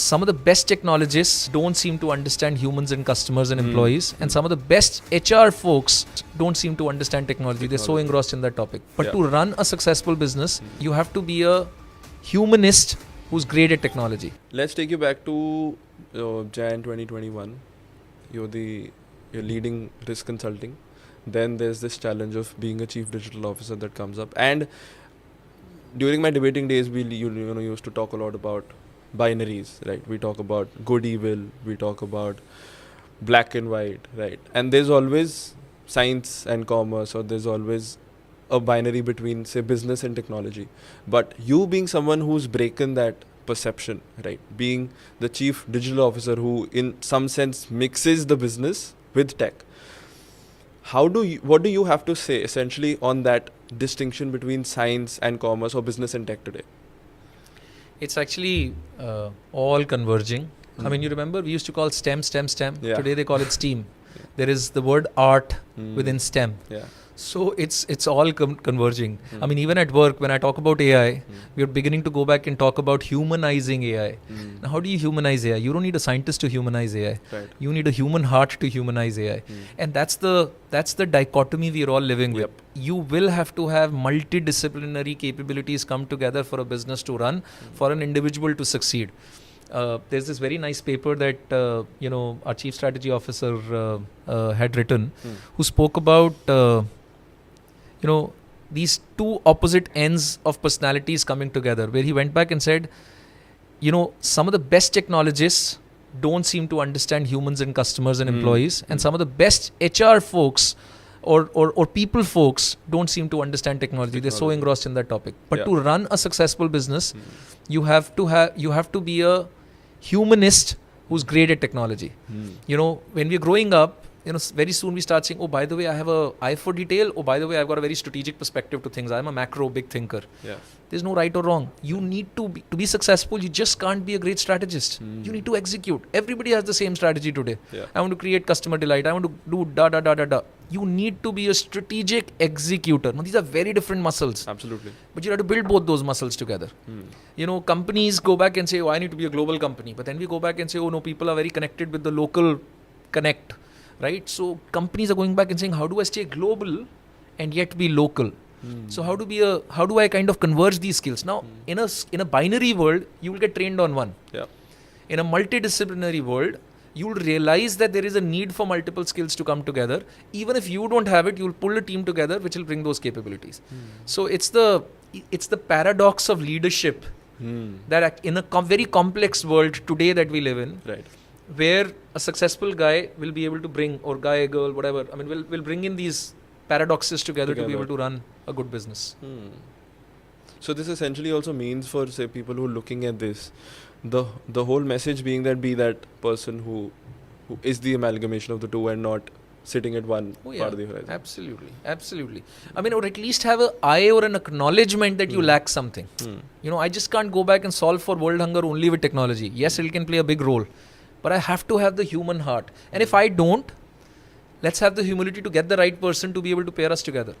Some of the best technologists don't seem to understand humans and customers and employees. And some of the best HR folks don't seem to understand technology. They're so engrossed in that topic. But to run a successful business, you have to be a humanist who's great at technology. Let's take you back to Jan 2021. You're leading risk consulting. Then there's this challenge of being a chief digital officer that comes up. And during my debating days, we used to talk a lot about binaries, right? We talk about good, evil. We talk about black and white, right? And there's always science and commerce, or there's always a binary between, say, business and technology. But you being someone who's broken that perception, right? Being the chief digital officer who in some sense mixes the business with tech. What do you have to say essentially on that distinction between science and commerce or business and tech today? It's actually all converging. I mean, you remember we used to call STEM. Yeah. Today they call it STEAM. There is the word art within STEM. Yeah. So it's all converging. I mean, even at work, when I talk about AI, we are beginning to go back and talk about humanizing AI. Now, how do you humanize AI? You don't need a scientist to humanize AI. Right. You need a human heart to humanize AI. And that's the dichotomy we are all living with. You will have to have multidisciplinary capabilities come together for a business to run, for an individual to succeed. There's this very nice paper that our chief strategy officer had written, who spoke about these two opposite ends of personalities coming together, where he went back and said, some of the best technologists don't seem to understand humans and customers and employees, and some of the best HR folks or people folks don't seem to understand technology. They're so engrossed in that topic. But to run a successful business, you have to be a humanist who's great at technology. When we're growing up, very soon we start saying, oh, by the way, I have an eye for detail. Oh, by the way, I've got a very strategic perspective to things. I'm a macro big thinker. Yeah. There's no right or wrong. You need to be successful. You just can't be a great strategist. You need to execute. Everybody has the same strategy today. Yeah. I want to create customer delight. I want to do da. You need to be a strategic executor. Now, these are very different muscles. Absolutely. But you have to build both those muscles together. Companies go back and say, oh, I need to be a global company. But then we go back and say, oh, no, people are very connected with the local connect. Right? So companies are going back and saying, how do I stay global and yet be local? So how do I kind of converge these skills? Now, in a binary world, you will get trained on one. Yeah. In a multidisciplinary world, you will realize that there is a need for multiple skills to come together. Even if you don't have it, you will pull a team together which will bring those capabilities. So it's the paradox of leadership that in a very complex world today that we live in, right, where a successful guy will be able to bring, or guy, girl, whatever, I mean, will bring in these paradoxes together to be able to run a good business. So this essentially also means for, say, people who are looking at this, the whole message being that be that person who is the amalgamation of the two and not sitting at one part of the horizon. Absolutely. I mean, or at least have an eye or an acknowledgement that you lack something. I just can't go back and solve for world hunger only with technology. Yes, it can play a big role. But I have to have the human heart. And if I don't, let's have the humility to get the right person to be able to pair us together.